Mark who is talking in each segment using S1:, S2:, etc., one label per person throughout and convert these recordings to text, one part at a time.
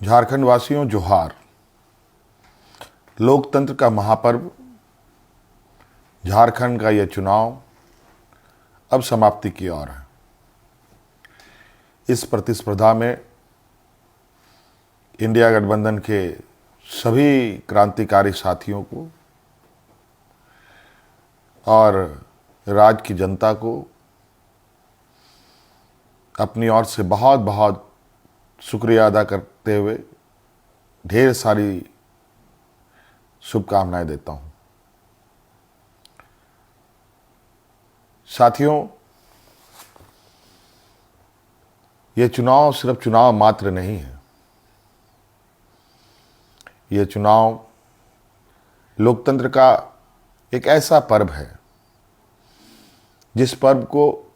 S1: झारखंड वासियों जोहार। लोकतंत्र का महापर्व झारखंड का यह चुनाव अब समाप्ति की ओर है। इस प्रतिस्पर्धा में इंडिया गठबंधन के सभी क्रांतिकारी साथियों को और राज्य की जनता को अपनी ओर से बहुत बहुत शुक्रिया अदा करते हुए ढेर सारी शुभकामनाएं देता हूं। साथियों, ये चुनाव सिर्फ चुनाव मात्र नहीं है। ये चुनाव लोकतंत्र का एक ऐसा पर्व है जिस पर्व को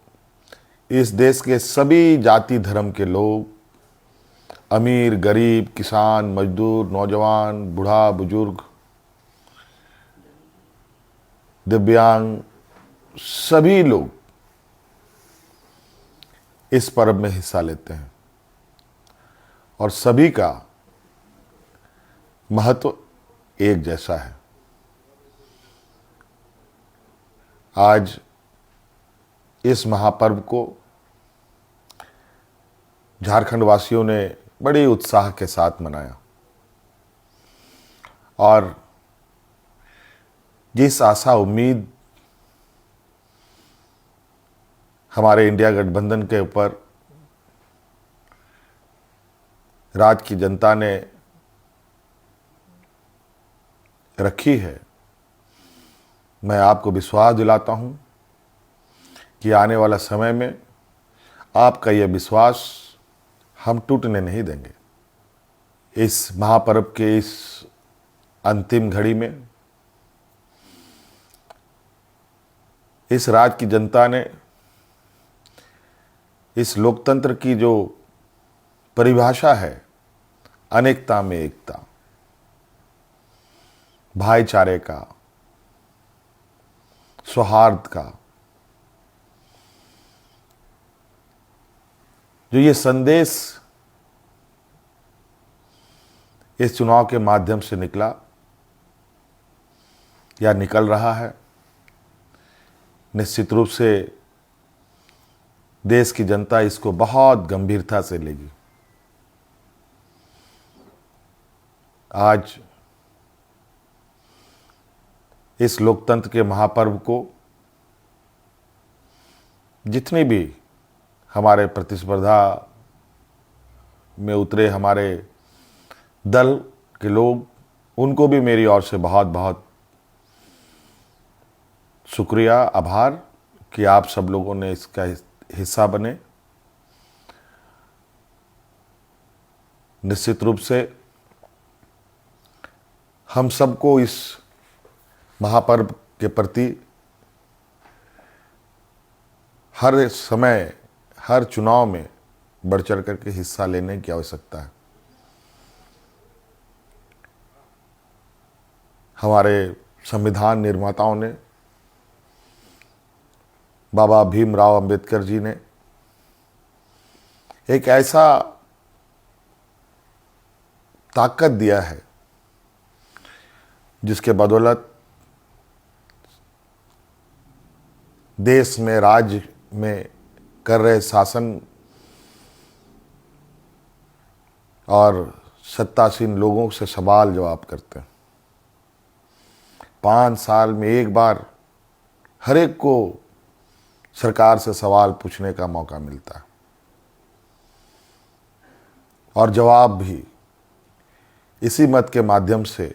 S1: इस देश के सभी जाति धर्म के लोग, अमीर गरीब, किसान मजदूर, नौजवान, बूढ़ा बुजुर्ग, दिव्यांग, सभी लोग इस पर्व में हिस्सा लेते हैं और सभी का महत्व एक जैसा है। आज इस महापर्व को झारखंड वासियों ने बड़े उत्साह के साथ मनाया और जिस आशा उम्मीद हमारे इंडिया गठबंधन के ऊपर राज्य की जनता ने रखी है, मैं आपको विश्वास दिलाता हूं कि आने वाला समय में आपका यह विश्वास हम टूटने नहीं देंगे। इस महापर्व के इस अंतिम घड़ी में इस राज्य की जनता ने इस लोकतंत्र की जो परिभाषा है, अनेकता में एकता, भाईचारे का, सौहार्द का, जो ये संदेश इस चुनाव के माध्यम से निकला या निकल रहा है, निश्चित रूप से देश की जनता इसको बहुत गंभीरता से लेगी। आज इस लोकतंत्र के महापर्व को जितने भी हमारे प्रतिस्पर्धा में उतरे हमारे दल के लोग, उनको भी मेरी ओर से बहुत बहुत शुक्रिया, आभार कि आप सब लोगों ने इसका हिस्सा बने। निश्चित रूप से हम सबको इस महापर्व के प्रति हर समय, हर चुनाव में बढ़ चढ़ करके हिस्सा लेने की आवश्यकता है। हमारे संविधान निर्माताओं ने, बाबा भीमराव अंबेडकर जी ने एक ऐसा ताकत दिया है जिसके बदौलत देश में, राज्य में कर रहे शासन और सत्तासीन लोगों से सवाल जवाब करते हैं। 5 साल में एक बार हर एक को सरकार से सवाल पूछने का मौका मिलता है और जवाब भी इसी मत के माध्यम से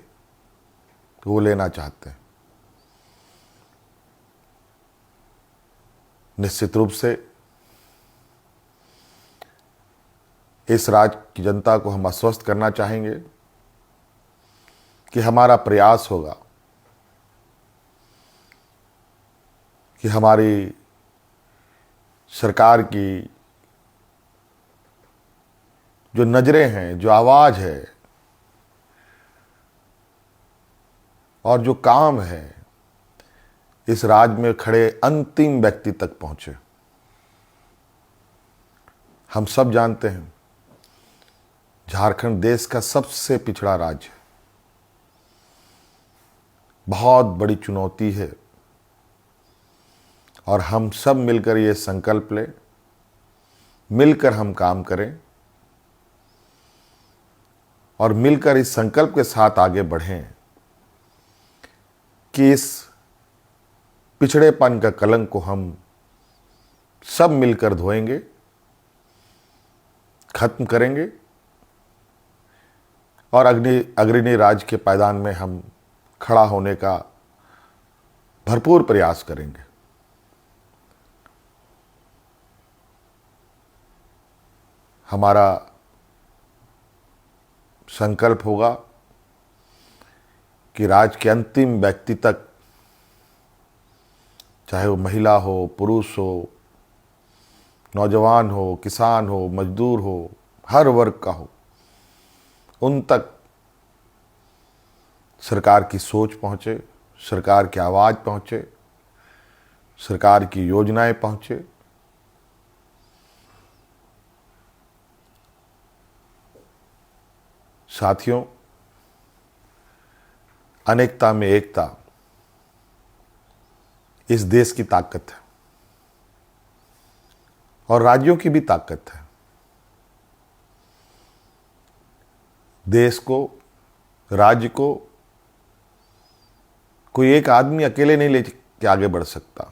S1: वो लेना चाहते हैं। निश्चित रूप से इस राज्य की जनता को हम आश्वस्त करना चाहेंगे कि हमारा प्रयास होगा कि हमारी सरकार की जो नजरें हैं, जो आवाज है और जो काम है, इस राज्य में खड़े अंतिम व्यक्ति तक पहुंचे। हम सब जानते हैं झारखंड देश का सबसे पिछड़ा राज्य है। बहुत बड़ी चुनौती है और हम सब मिलकर ये संकल्प लें, मिलकर हम काम करें और मिलकर इस संकल्प के साथ आगे बढ़ें कि इस पिछड़ेपन का कलंक को हम सब मिलकर धोएंगे, खत्म करेंगे और अग्रणी राज्य के पायदान में हम खड़ा होने का भरपूर प्रयास करेंगे। हमारा संकल्प होगा कि राज्य के अंतिम व्यक्ति तक, चाहे वो महिला हो, पुरुष हो, नौजवान हो, किसान हो, मजदूर हो, हर वर्ग का हो, उन तक सरकार की सोच पहुंचे, सरकार की आवाज़ पहुंचे, सरकार की योजनाएं पहुंचे। साथियों, अनेकता में एकता इस देश की ताकत है और राज्यों की भी ताकत है। देश को, राज्य को कोई एक आदमी अकेले नहीं लेके आगे बढ़ सकता।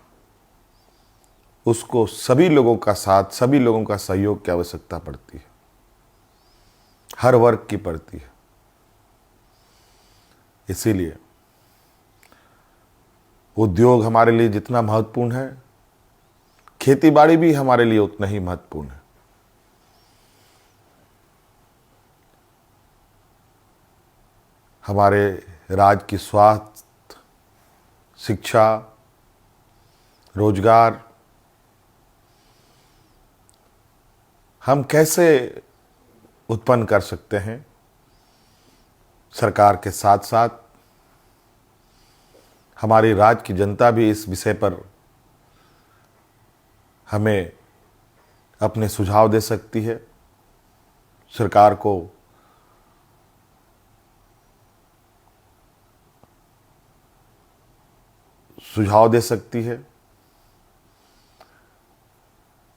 S1: उसको सभी लोगों का साथ, सभी लोगों का सहयोग की आवश्यकता पड़ती है, हर वर्ग की पड़ती है। इसीलिए उद्योग हमारे लिए जितना महत्वपूर्ण है, खेतीबाड़ी भी हमारे लिए उतना ही महत्वपूर्ण है। हमारे राज्य की स्वास्थ्य, शिक्षा, रोजगार हम कैसे उत्पन्न कर सकते हैं, सरकार के साथ साथ हमारी राज्य की जनता भी इस विषय पर हमें अपने सुझाव दे सकती है, सरकार को सुझाव दे सकती है।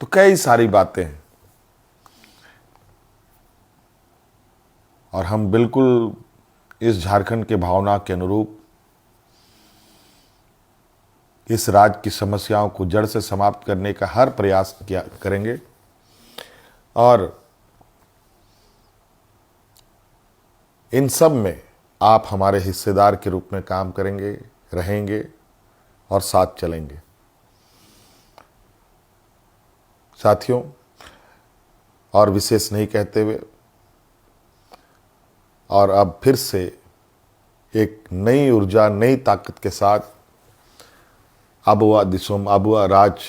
S1: तो कई सारी बातें हैं और हम बिल्कुल इस झारखंड के भावना के अनुरूप इस राज्य की समस्याओं को जड़ से समाप्त करने का हर प्रयास करेंगे और इन सब में आप हमारे हिस्सेदार के रूप में काम करेंगे, रहेंगे और साथ चलेंगे। साथियों, और विशेष नहीं कहते हुए और अब फिर से एक नई ऊर्जा, नई ताकत के साथ आबुआ दिसोम, आबुआ राज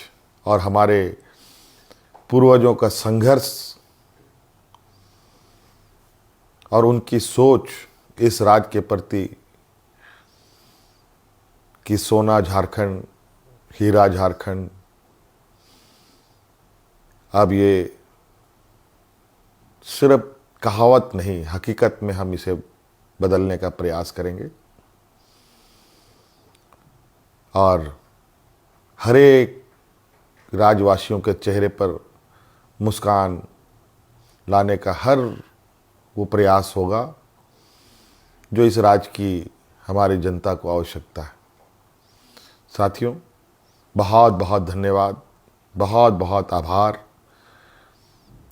S1: और हमारे पूर्वजों का संघर्ष और उनकी सोच इस राज्य के प्रति कि सोना झारखंड, हीरा झारखंड, अब ये सिर्फ कहावत नहीं, हकीकत में हम इसे बदलने का प्रयास करेंगे और हर एक राज्यवासियों के चेहरे पर मुस्कान लाने का हर वो प्रयास होगा जो इस राज्य की हमारी जनता को आवश्यकता है। साथियों, बहुत बहुत धन्यवाद, बहुत बहुत आभार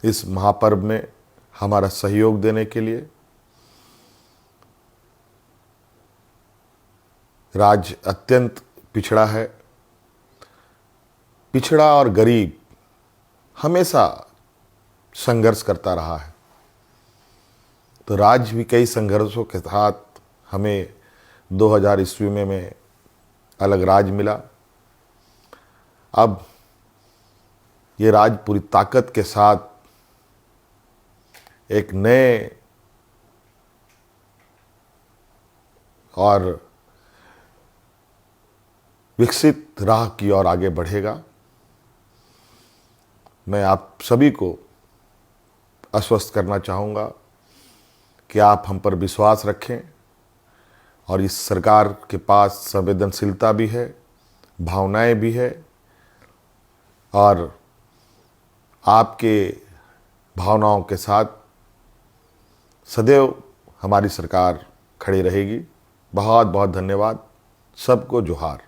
S1: इस महापर्व में हमारा सहयोग देने के लिए। राज्य अत्यंत पिछड़ा है, पिछड़ा और गरीब हमेशा संघर्ष करता रहा है। तो राज्य भी कई संघर्षों के साथ हमें 2000 ईस्वी में अलग राज्य मिला। अब ये राज्य पूरी ताकत के साथ एक नए और विकसित राह की ओर आगे बढ़ेगा। मैं आप सभी को आश्वस्त करना चाहूँगा कि आप हम पर विश्वास रखें और इस सरकार के पास संवेदनशीलता भी है, भावनाएं भी है और आपके भावनाओं के साथ सदैव हमारी सरकार खड़ी रहेगी। बहुत बहुत धन्यवाद। सबको जोहार।